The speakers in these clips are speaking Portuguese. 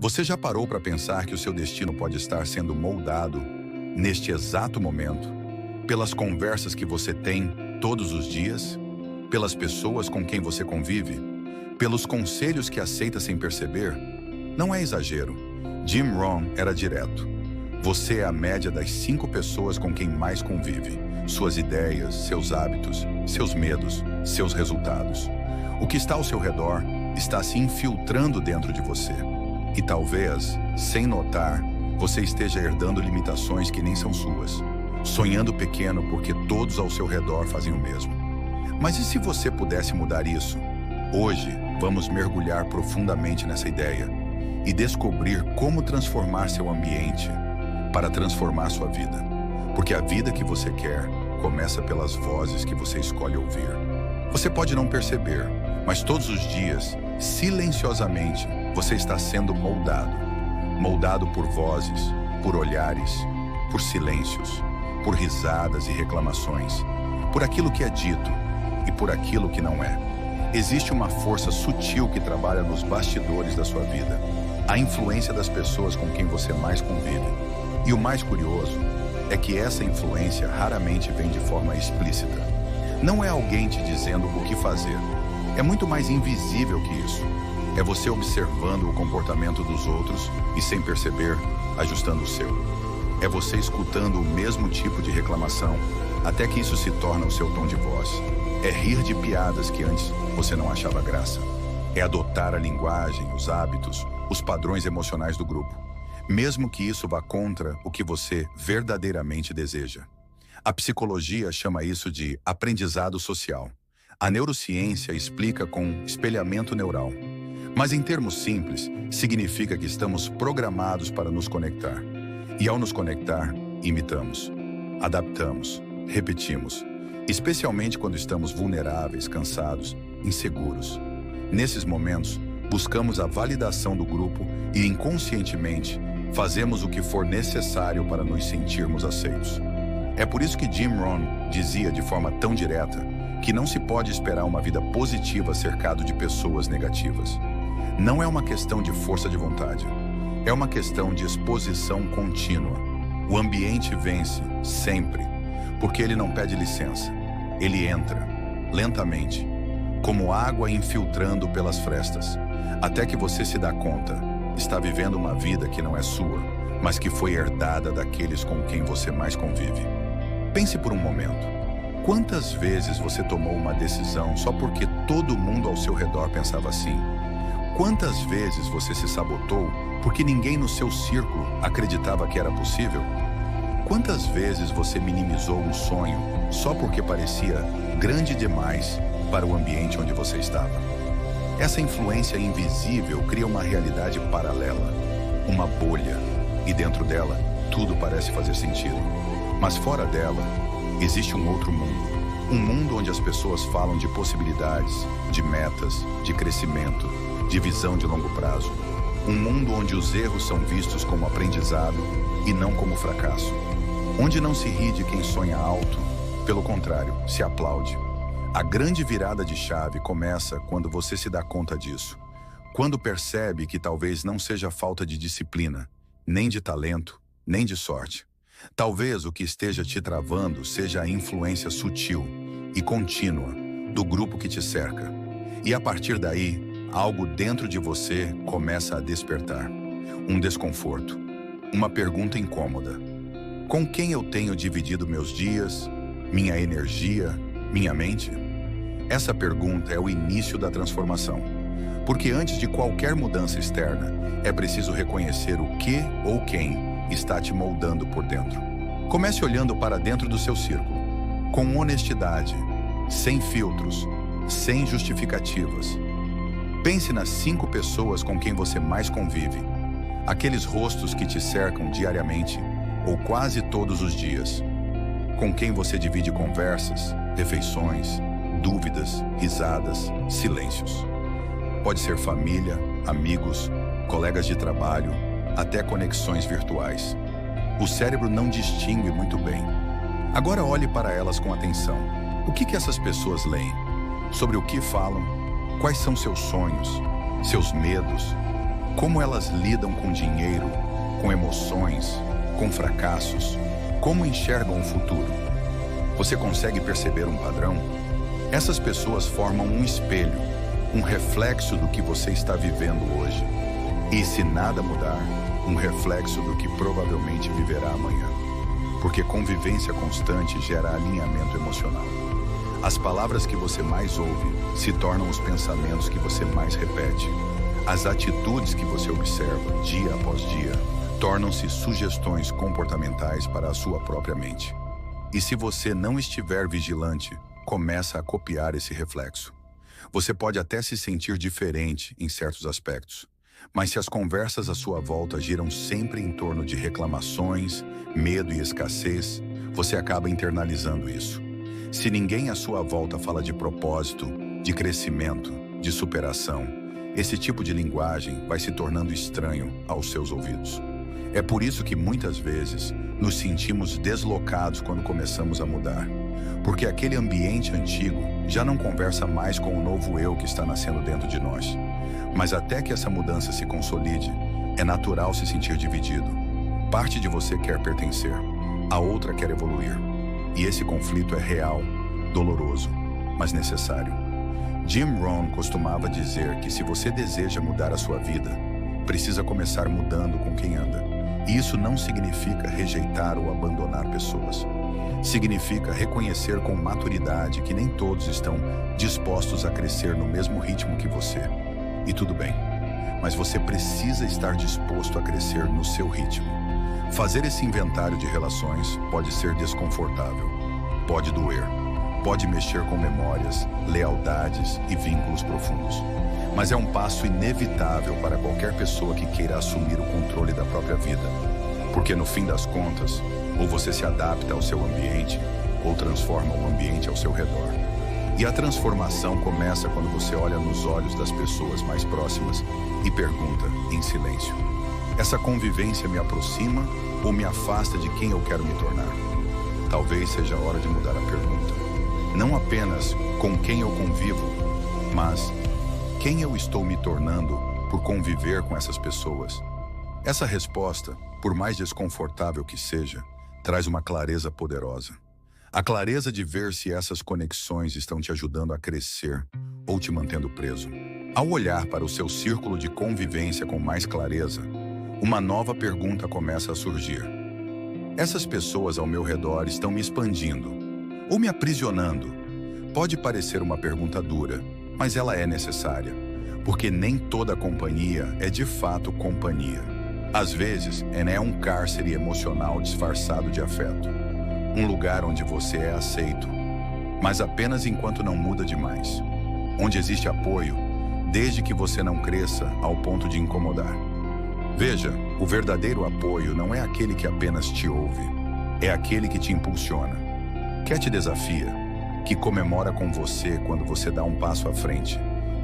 Você já parou para pensar que o seu destino pode estar sendo moldado, neste exato momento, pelas conversas que você tem todos os dias, pelas pessoas com quem você convive, pelos conselhos que aceita sem perceber? Não é exagero. Jim Rohn era direto. Você é a média das 5 pessoas com quem mais convive. Suas ideias, seus hábitos, seus medos, seus resultados. O que está ao seu redor está se infiltrando dentro de você. E talvez, sem notar, você esteja herdando limitações que nem são suas. Sonhando pequeno porque todos ao seu redor fazem o mesmo. Mas e se você pudesse mudar isso? Hoje, vamos mergulhar profundamente nessa ideia e descobrir como transformar seu ambiente para transformar sua vida. Porque a vida que você quer começa pelas vozes que você escolhe ouvir. Você pode não perceber, mas todos os dias, silenciosamente, você está sendo moldado. Moldado por vozes, por olhares, por silêncios, por risadas e reclamações, por aquilo que é dito e por aquilo que não é. Existe uma força sutil que trabalha nos bastidores da sua vida. A influência das pessoas com quem você mais convive. E o mais curioso é que essa influência raramente vem de forma explícita. Não é alguém te dizendo o que fazer. É muito mais invisível que isso. É você observando o comportamento dos outros e, sem perceber, ajustando o seu. É você escutando o mesmo tipo de reclamação, até que isso se torna o seu tom de voz. É rir de piadas que antes você não achava graça. É adotar a linguagem, os hábitos, os padrões emocionais do grupo, mesmo que isso vá contra o que você verdadeiramente deseja. A psicologia chama isso de aprendizado social. A neurociência explica com espelhamento neural. Mas em termos simples, significa que estamos programados para nos conectar. E ao nos conectar, imitamos, adaptamos, repetimos, especialmente quando estamos vulneráveis, cansados, inseguros. Nesses momentos, buscamos a validação do grupo e inconscientemente fazemos o que for necessário para nos sentirmos aceitos. É por isso que Jim Rohn dizia de forma tão direta que não se pode esperar uma vida positiva cercado de pessoas negativas. Não é uma questão de força de vontade, é uma questão de exposição contínua. O ambiente vence, sempre, porque ele não pede licença. Ele entra, lentamente, como água infiltrando pelas frestas, até que você se dá conta, está vivendo uma vida que não é sua, mas que foi herdada daqueles com quem você mais convive. Pense por um momento. Quantas vezes você tomou uma decisão só porque todo mundo ao seu redor pensava assim? Quantas vezes você se sabotou porque ninguém no seu círculo acreditava que era possível? Quantas vezes você minimizou um sonho só porque parecia grande demais para o ambiente onde você estava? Essa influência invisível cria uma realidade paralela, uma bolha, e dentro dela tudo parece fazer sentido. Mas fora dela, existe um outro mundo. Um mundo onde as pessoas falam de possibilidades, de metas, de crescimento, de visão de longo prazo. Um mundo onde os erros são vistos como aprendizado e não como fracasso. Onde não se ri de quem sonha alto, pelo contrário, se aplaude. A grande virada de chave começa quando você se dá conta disso. Quando percebe que talvez não seja falta de disciplina, nem de talento, nem de sorte. Talvez o que esteja te travando seja a influência sutil e contínua do grupo que te cerca. E a partir daí, algo dentro de você começa a despertar. Um desconforto, uma pergunta incômoda. Com quem eu tenho dividido meus dias, minha energia, minha mente? Essa pergunta é o início da transformação. Porque antes de qualquer mudança externa, é preciso reconhecer o que ou quem está te moldando por dentro. Comece olhando para dentro do seu círculo, com honestidade, sem filtros, sem justificativas. Pense nas 5 pessoas com quem você mais convive, aqueles rostos que te cercam diariamente ou quase todos os dias, com quem você divide conversas, refeições, dúvidas, risadas, silêncios. Pode ser família, amigos, colegas de trabalho, até conexões virtuais. O cérebro não distingue muito bem. Agora olhe para elas com atenção. O que essas pessoas leem? Sobre o que falam? Quais são seus sonhos, seus medos? Como elas lidam com dinheiro, com emoções, com fracassos, como enxergam o futuro. Você consegue perceber um padrão? Essas pessoas formam um espelho, um reflexo do que você está vivendo hoje. E se nada mudar, um reflexo do que provavelmente viverá amanhã. Porque convivência constante gera alinhamento emocional. As palavras que você mais ouve se tornam os pensamentos que você mais repete. As atitudes que você observa dia após dia tornam-se sugestões comportamentais para a sua própria mente. E se você não estiver vigilante, começa a copiar esse reflexo. Você pode até se sentir diferente em certos aspectos, mas se as conversas à sua volta giram sempre em torno de reclamações, medo e escassez, você acaba internalizando isso. Se ninguém à sua volta fala de propósito, de crescimento, de superação, esse tipo de linguagem vai se tornando estranho aos seus ouvidos. É por isso que muitas vezes nos sentimos deslocados quando começamos a mudar. Porque aquele ambiente antigo já não conversa mais com o novo eu que está nascendo dentro de nós. Mas até que essa mudança se consolide, é natural se sentir dividido. Parte de você quer pertencer, a outra quer evoluir. E esse conflito é real, doloroso, mas necessário. Jim Rohn costumava dizer que se você deseja mudar a sua vida, precisa começar mudando com quem anda. E isso não significa rejeitar ou abandonar pessoas. Significa reconhecer com maturidade que nem todos estão dispostos a crescer no mesmo ritmo que você. E tudo bem, mas você precisa estar disposto a crescer no seu ritmo. Fazer esse inventário de relações pode ser desconfortável, pode doer, pode mexer com memórias, lealdades e vínculos profundos. Mas é um passo inevitável para qualquer pessoa que queira assumir o controle da própria vida. Porque no fim das contas, ou você se adapta ao seu ambiente, ou transforma o ambiente ao seu redor. E a transformação começa quando você olha nos olhos das pessoas mais próximas e pergunta, em silêncio: essa convivência me aproxima ou me afasta de quem eu quero me tornar? Talvez seja a hora de mudar a pergunta. Não apenas com quem eu convivo, mas quem eu estou me tornando por conviver com essas pessoas? Essa resposta, por mais desconfortável que seja, traz uma clareza poderosa. A clareza de ver se essas conexões estão te ajudando a crescer ou te mantendo preso. Ao olhar para o seu círculo de convivência com mais clareza, uma nova pergunta começa a surgir. Essas pessoas ao meu redor estão me expandindo ou me aprisionando? Pode parecer uma pergunta dura, mas ela é necessária, porque nem toda companhia é de fato companhia. Às vezes, é um cárcere emocional disfarçado de afeto. Um lugar onde você é aceito, mas apenas enquanto não muda demais. Onde existe apoio, desde que você não cresça ao ponto de incomodar. Veja, o verdadeiro apoio não é aquele que apenas te ouve, é aquele que te impulsiona, que te desafia, que comemora com você quando você dá um passo à frente,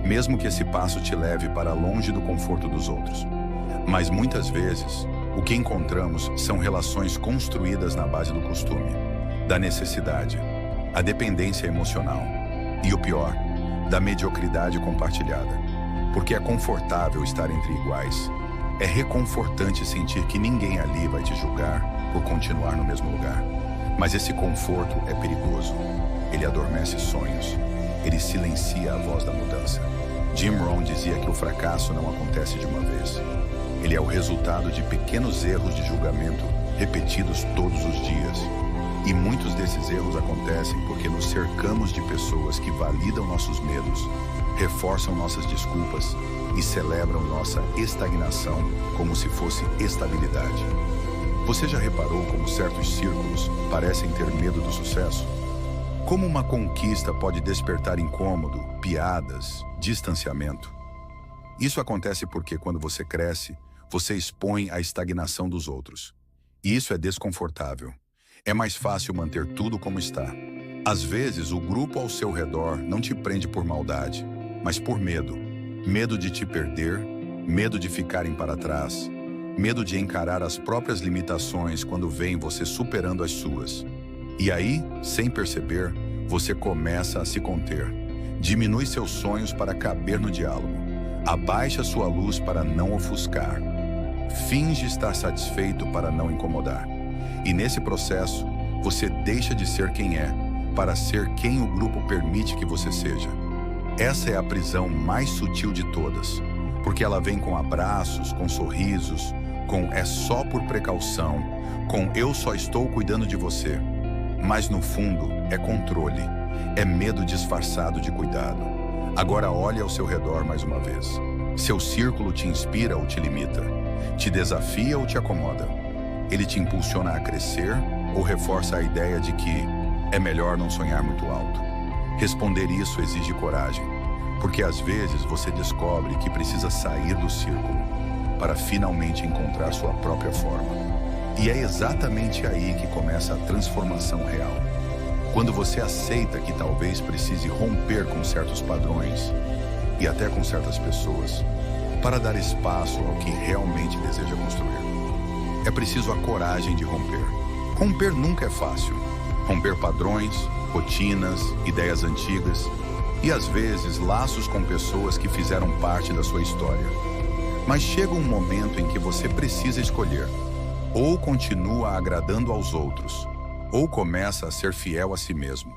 mesmo que esse passo te leve para longe do conforto dos outros. Mas muitas vezes, o que encontramos são relações construídas na base do costume, da necessidade, a dependência emocional e, o pior, da mediocridade compartilhada. Porque é confortável estar entre iguais. É reconfortante sentir que ninguém ali vai te julgar por continuar no mesmo lugar. Mas esse conforto é perigoso. Ele adormece sonhos. Ele silencia a voz da mudança. Jim Rohn dizia que o fracasso não acontece de uma vez. Ele é o resultado de pequenos erros de julgamento repetidos todos os dias. E muitos desses erros acontecem porque nos cercamos de pessoas que validam nossos medos, reforçam nossas desculpas e celebram nossa estagnação como se fosse estabilidade. Você já reparou como certos círculos parecem ter medo do sucesso? Como uma conquista pode despertar incômodo, piadas, distanciamento? Isso acontece porque quando você cresce, você expõe a estagnação dos outros. E isso é desconfortável. É mais fácil manter tudo como está. Às vezes, o grupo ao seu redor não te prende por maldade, mas por medo. Medo de te perder, medo de ficarem para trás, medo de encarar as próprias limitações quando veem você superando as suas. E aí, sem perceber, você começa a se conter. Diminui seus sonhos para caber no diálogo. Abaixa sua luz para não ofuscar. Finge estar satisfeito para não incomodar. E nesse processo, você deixa de ser quem é para ser quem o grupo permite que você seja. Essa é a prisão mais sutil de todas, porque ela vem com abraços, com sorrisos, com "é só por precaução", com "eu só estou cuidando de você". Mas no fundo, é controle, é medo disfarçado de cuidado. Agora olhe ao seu redor mais uma vez. Seu círculo te inspira ou te limita? Te desafia ou te acomoda? Ele te impulsiona a crescer ou reforça a ideia de que é melhor não sonhar muito alto? Responder isso exige coragem, porque às vezes você descobre que precisa sair do círculo para finalmente encontrar sua própria forma. E é exatamente aí que começa a transformação real. Quando você aceita que talvez precise romper com certos padrões e até com certas pessoas para dar espaço ao que realmente deseja construir. É preciso a coragem de romper. Romper nunca é fácil. Romper padrões, rotinas, ideias antigas e às vezes laços com pessoas que fizeram parte da sua história. Mas chega um momento em que você precisa escolher: ou continua agradando aos outros, ou começa a ser fiel a si mesmo.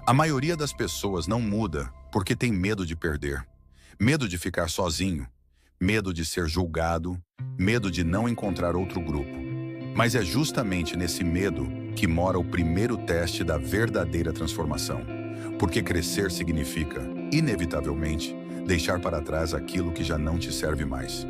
A maioria das pessoas não muda porque tem medo de perder, medo de ficar sozinho, medo de ser julgado, medo de não encontrar outro grupo. Mas é justamente nesse medo que mora o primeiro teste da verdadeira transformação. Porque crescer significa, inevitavelmente, deixar para trás aquilo que já não te serve mais.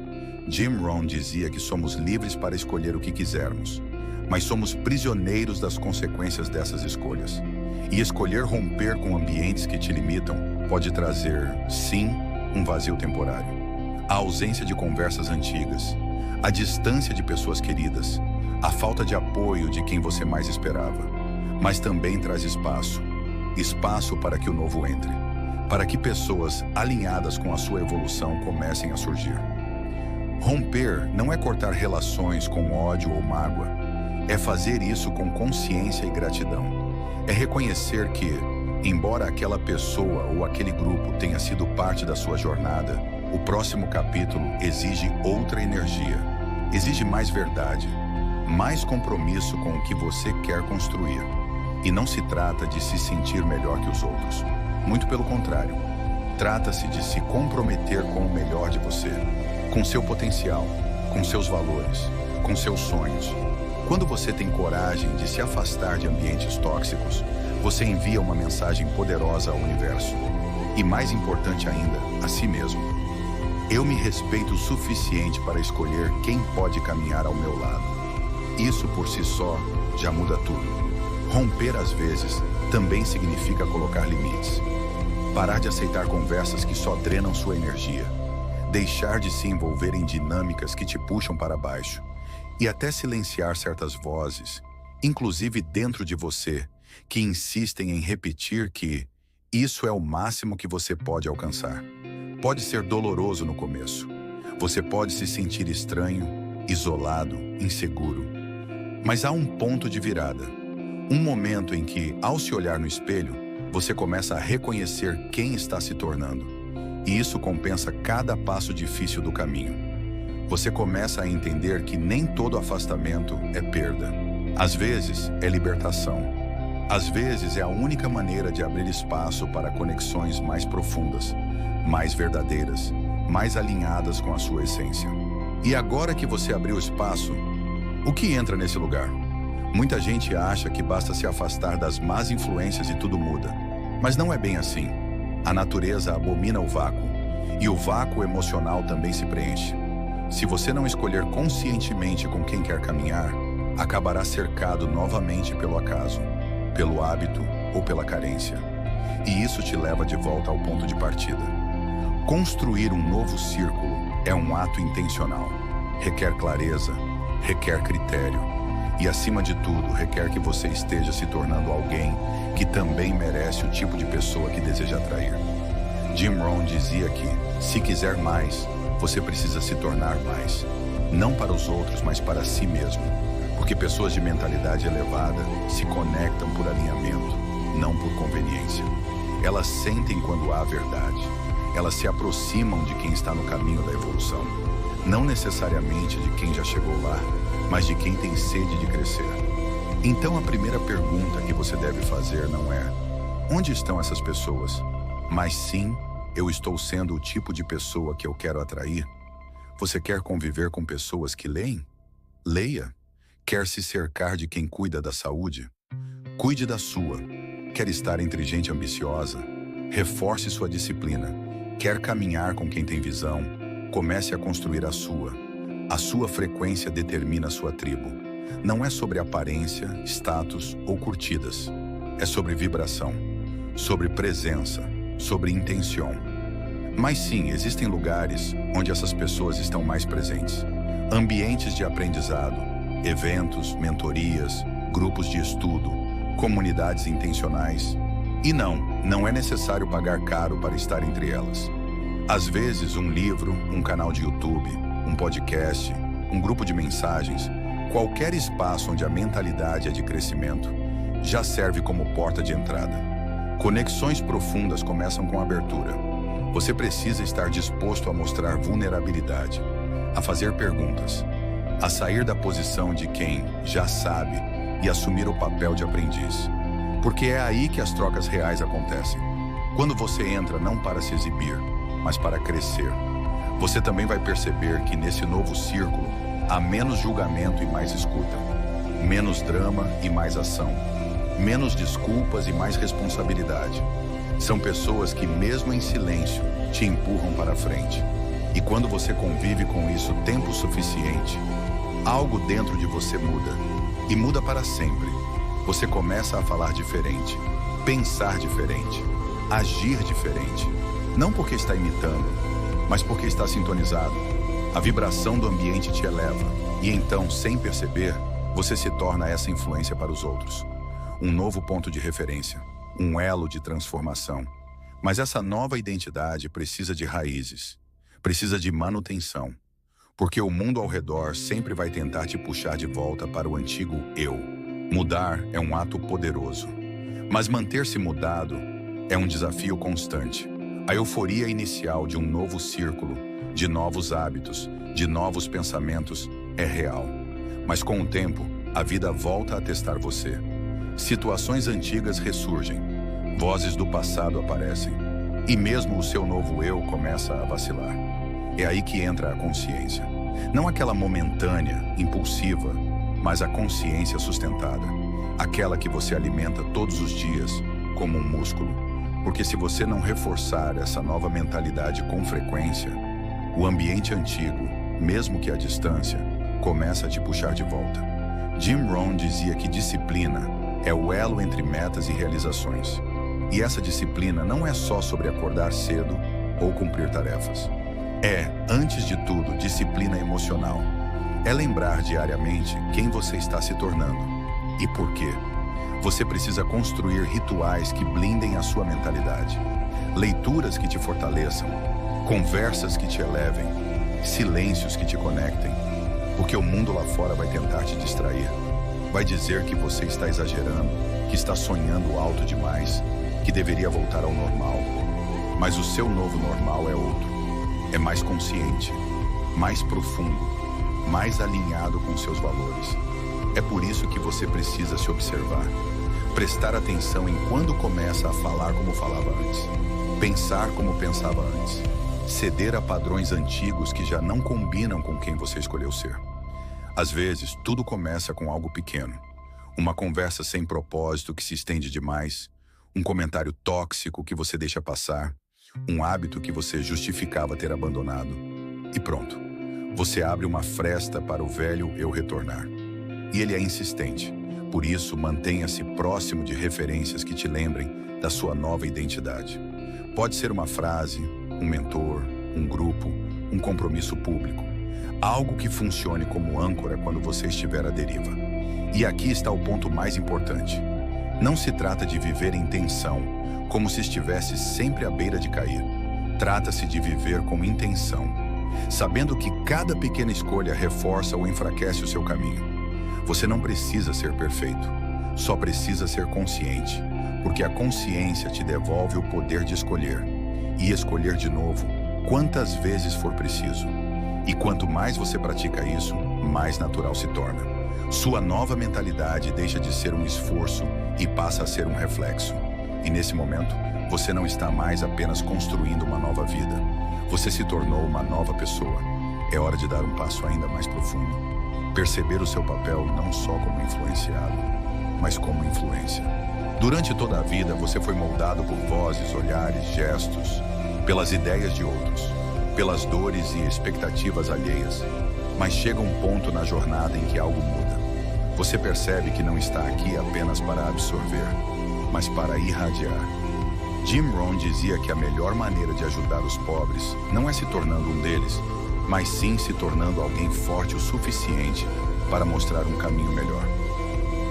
Jim Rohn dizia que somos livres para escolher o que quisermos, mas somos prisioneiros das consequências dessas escolhas. E escolher romper com ambientes que te limitam pode trazer, sim, um vazio temporário. A ausência de conversas antigas, a distância de pessoas queridas, a falta de apoio de quem você mais esperava. Mas também traz espaço. Espaço para que o novo entre. Para que pessoas alinhadas com a sua evolução comecem a surgir. Romper não é cortar relações com ódio ou mágoa. É fazer isso com consciência e gratidão. É reconhecer que, embora aquela pessoa ou aquele grupo tenha sido parte da sua jornada, o próximo capítulo exige outra energia. Exige mais verdade, mais compromisso com o que você quer construir. E não se trata de se sentir melhor que os outros. Muito pelo contrário. Trata-se de se comprometer com o melhor de você, com seu potencial, com seus valores, com seus sonhos. Quando você tem coragem de se afastar de ambientes tóxicos, você envia uma mensagem poderosa ao universo. E mais importante ainda, a si mesmo. Eu me respeito o suficiente para escolher quem pode caminhar ao meu lado. Isso por si só já muda tudo. Romper às vezes também significa colocar limites. Parar de aceitar conversas que só drenam sua energia. Deixar de se envolver em dinâmicas que te puxam para baixo. E até silenciar certas vozes, inclusive dentro de você, que insistem em repetir que isso é o máximo que você pode alcançar. Pode ser doloroso no começo. Você pode se sentir estranho, isolado, inseguro. Mas há um ponto de virada. Um momento em que, ao se olhar no espelho, você começa a reconhecer quem está se tornando. E isso compensa cada passo difícil do caminho. Você começa a entender que nem todo afastamento é perda. Às vezes, é libertação. Às vezes, é a única maneira de abrir espaço para conexões mais profundas, mais verdadeiras, mais alinhadas com a sua essência. E agora que você abriu espaço, o que entra nesse lugar? Muita gente acha que basta se afastar das más influências e tudo muda. Mas não é bem assim. A natureza abomina o vácuo, e o vácuo emocional também se preenche. Se você não escolher conscientemente com quem quer caminhar, acabará cercado novamente pelo acaso, pelo hábito ou pela carência. E isso te leva de volta ao ponto de partida. Construir um novo círculo é um ato intencional. Requer clareza, requer critério e, acima de tudo, requer que você esteja se tornando alguém que também merece o tipo de pessoa que deseja atrair. Jim Rohn dizia que, se quiser mais, você precisa se tornar mais. Não para os outros, mas para si mesmo. Porque pessoas de mentalidade elevada se conectam por alinhamento, não por conveniência. Elas sentem quando há verdade. Elas se aproximam de quem está no caminho da evolução. Não necessariamente de quem já chegou lá, mas de quem tem sede de crescer. Então a primeira pergunta que você deve fazer não é: onde estão essas pessoas? Mas sim, eu estou sendo o tipo de pessoa que eu quero atrair? Você quer conviver com pessoas que leem? Leia. Quer se cercar de quem cuida da saúde? Cuide da sua. Quer estar entre gente ambiciosa? Reforce sua disciplina. Quer caminhar com quem tem visão? Comece a construir a sua. A sua frequência determina a sua tribo. Não é sobre aparência, status ou curtidas. É sobre vibração, sobre presença, sobre intenção. Mas sim, existem lugares onde essas pessoas estão mais presentes. Ambientes de aprendizado, eventos, mentorias, grupos de estudo, comunidades intencionais. E não é necessário pagar caro para estar entre elas. Às vezes, um livro, um canal de YouTube, um podcast, um grupo de mensagens, qualquer espaço onde a mentalidade é de crescimento, já serve como porta de entrada. Conexões profundas começam com abertura. Você precisa estar disposto a mostrar vulnerabilidade, a fazer perguntas, a sair da posição de quem já sabe e assumir o papel de aprendiz. Porque é aí que as trocas reais acontecem. Quando você entra não para se exibir, mas para crescer. Você também vai perceber que nesse novo círculo há menos julgamento e mais escuta, menos drama e mais ação, menos desculpas e mais responsabilidade. São pessoas que, mesmo em silêncio, te empurram para frente. E quando você convive com isso tempo suficiente, algo dentro de você muda. E muda para sempre. Você começa a falar diferente, pensar diferente, agir diferente. Não porque está imitando, mas porque está sintonizado. A vibração do ambiente te eleva. E então, sem perceber, você se torna essa influência para os outros. Um novo ponto de referência, um elo de transformação. Mas essa nova identidade precisa de raízes, precisa de manutenção. Porque o mundo ao redor sempre vai tentar te puxar de volta para o antigo eu. Mudar é um ato poderoso, mas manter-se mudado é um desafio constante. A euforia inicial de um novo círculo, de novos hábitos, de novos pensamentos é real. Mas com o tempo, a vida volta a testar você. Situações antigas ressurgem, vozes do passado aparecem, e mesmo o seu novo eu começa a vacilar. É aí que entra a consciência. Não aquela momentânea, impulsiva, mas a consciência sustentada. Aquela que você alimenta todos os dias, como um músculo. Porque se você não reforçar essa nova mentalidade com frequência, o ambiente antigo, mesmo que à distância, começa a te puxar de volta. Jim Rohn dizia que disciplina é o elo entre metas e realizações. E essa disciplina não é só sobre acordar cedo ou cumprir tarefas. É, antes de tudo, disciplina emocional. É lembrar diariamente quem você está se tornando e por quê. Você precisa construir rituais que blindem a sua mentalidade, leituras que te fortaleçam, conversas que te elevem, silêncios que te conectem, porque o mundo lá fora vai tentar te distrair. Vai dizer que você está exagerando, que está sonhando alto demais, que deveria voltar ao normal. Mas o seu novo normal é outro. É mais consciente, mais profundo, mais alinhado com seus valores. É por isso que você precisa se observar, prestar atenção em quando começa a falar como falava antes, pensar como pensava antes, ceder a padrões antigos que já não combinam com quem você escolheu ser. Às vezes, tudo começa com algo pequeno, uma conversa sem propósito que se estende demais, um comentário tóxico que você deixa passar, um hábito que você justificava ter abandonado. E pronto, você abre uma fresta para o velho eu retornar. E ele é insistente. Por isso, mantenha-se próximo de referências que te lembrem da sua nova identidade. Pode ser uma frase, um mentor, um grupo, um compromisso público. Algo que funcione como âncora quando você estiver à deriva. E aqui está o ponto mais importante. Não se trata de viver em tensão, como se estivesse sempre à beira de cair. Trata-se de viver com intenção, sabendo que cada pequena escolha reforça ou enfraquece o seu caminho. Você não precisa ser perfeito, só precisa ser consciente, porque a consciência te devolve o poder de escolher. e escolher de novo quantas vezes for preciso. E quanto mais você pratica isso, mais natural se torna. Sua nova mentalidade deixa de ser um esforço e passa a ser um reflexo. E nesse momento, você não está mais apenas construindo uma nova vida. Você se tornou uma nova pessoa. É hora de dar um passo ainda mais profundo. Perceber o seu papel não só como influenciado, mas como influência. Durante toda a vida, você foi moldado por vozes, olhares, gestos, pelas ideias de outros, pelas dores e expectativas alheias. Mas chega um ponto na jornada em que algo muda. Você percebe que não está aqui apenas para absorver, mas para irradiar. Jim Rohn dizia que a melhor maneira de ajudar os pobres não é se tornando um deles, mas sim se tornando alguém forte o suficiente para mostrar um caminho melhor.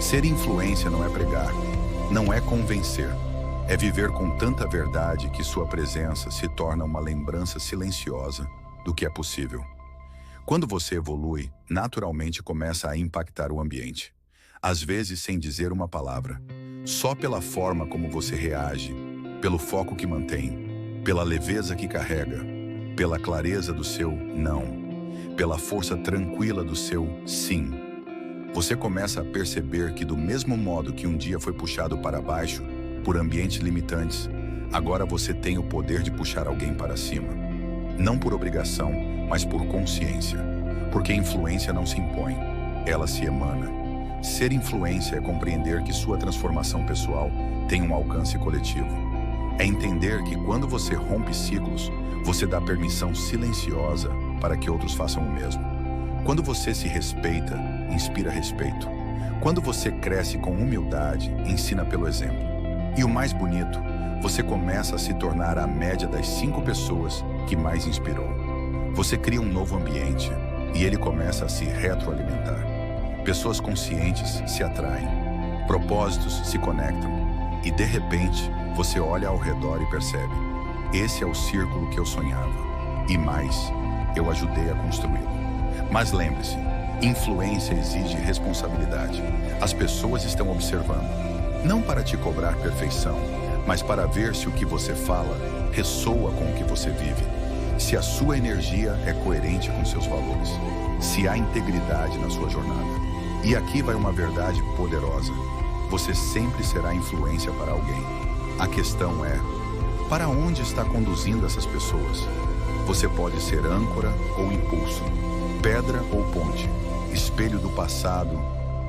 Ser influência não é pregar, não é convencer, é viver com tanta verdade que sua presença se torna uma lembrança silenciosa do que é possível. Quando você evolui, naturalmente começa a impactar o ambiente. Às vezes sem dizer uma palavra, só pela forma como você reage, pelo foco que mantém, pela leveza que carrega, pela clareza do seu não, pela força tranquila do seu sim. Você começa a perceber que do mesmo modo que um dia foi puxado para baixo por ambientes limitantes, agora você tem o poder de puxar alguém para cima. Não por obrigação, mas por consciência. Porque influência não se impõe, ela se emana. Ser influência é compreender que sua transformação pessoal tem um alcance coletivo. É entender que quando você rompe ciclos, você dá permissão silenciosa para que outros façam o mesmo. Quando você se respeita, inspira respeito. Quando você cresce com humildade, ensina pelo exemplo. E o mais bonito, você começa a se tornar a média das 5 pessoas que mais inspirou. Você cria um novo ambiente e ele começa a se retroalimentar. Pessoas conscientes se atraem, propósitos se conectam e, de repente, você olha ao redor e percebe: esse é o círculo que eu sonhava. E mais, eu ajudei a construí-lo. Mas lembre-se, influência exige responsabilidade. As pessoas estão observando, não para te cobrar perfeição, mas para ver se o que você fala ressoa com o que você vive. Se a sua energia é coerente com seus valores, se há integridade na sua jornada. E aqui vai uma verdade poderosa. Você sempre será influência para alguém. A questão é, para onde está conduzindo essas pessoas? Você pode ser âncora ou impulso, pedra ou ponte, espelho do passado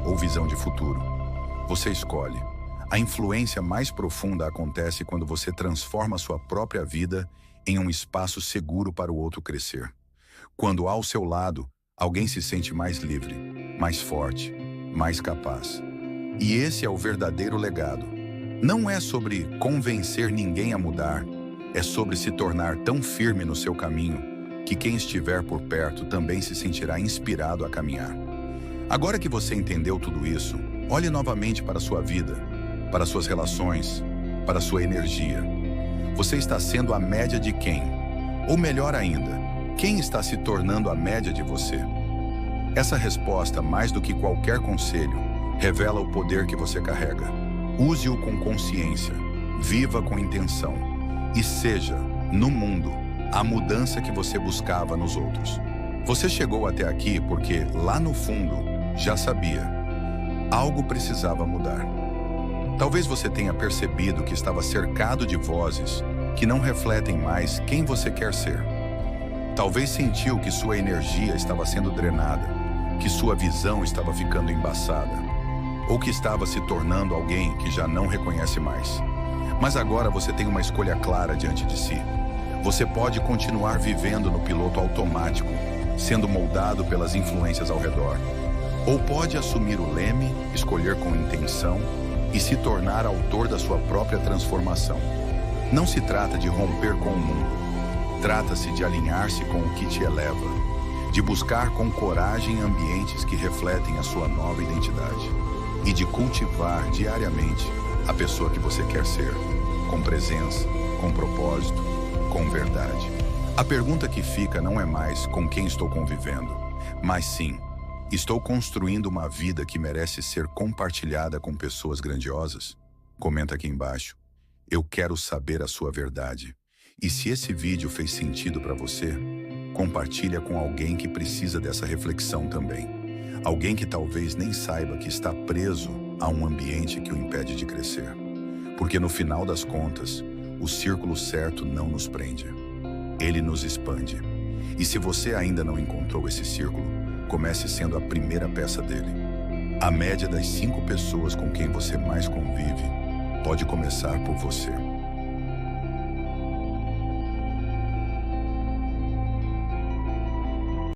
ou visão de futuro. Você escolhe. A influência mais profunda acontece quando você transforma sua própria vida em um espaço seguro para o outro crescer. Quando ao seu lado, alguém se sente mais livre, mais forte, mais capaz. E esse é o verdadeiro legado. Não é sobre convencer ninguém a mudar, é sobre se tornar tão firme no seu caminho que quem estiver por perto também se sentirá inspirado a caminhar. Agora que você entendeu tudo isso, olhe novamente para a sua vida, para suas relações, para a sua energia. Você está sendo a média de quem? Ou melhor ainda, quem está se tornando a média de você? Essa resposta, mais do que qualquer conselho, revela o poder que você carrega. Use-o com consciência, viva com intenção e seja, no mundo, a mudança que você buscava nos outros. Você chegou até aqui porque, lá no fundo, já sabia. Algo precisava mudar. Talvez você tenha percebido que estava cercado de vozes que não refletem mais quem você quer ser. Talvez sentiu que sua energia estava sendo drenada, que sua visão estava ficando embaçada, ou que estava se tornando alguém que já não reconhece mais. Mas agora você tem uma escolha clara diante de si. Você pode continuar vivendo no piloto automático, sendo moldado pelas influências ao redor. Ou pode assumir o leme, escolher com intenção e se tornar autor da sua própria transformação. Não se trata de romper com o mundo. Trata-se de alinhar-se com o que te eleva, de buscar com coragem ambientes que refletem a sua nova identidade e de cultivar diariamente a pessoa que você quer ser, com presença, com propósito, com verdade. A pergunta que fica não é mais com quem estou convivendo, mas sim, estou construindo uma vida que merece ser compartilhada com pessoas grandiosas? Comenta aqui embaixo. Eu quero saber a sua verdade. E se esse vídeo fez sentido para você, compartilha com alguém que precisa dessa reflexão também. Alguém que talvez nem saiba que está preso a um ambiente que o impede de crescer. Porque no final das contas, o círculo certo não nos prende. Ele nos expande. E se você ainda não encontrou esse círculo, comece sendo a primeira peça dele. A média das 5 pessoas com quem você mais convive pode começar por você.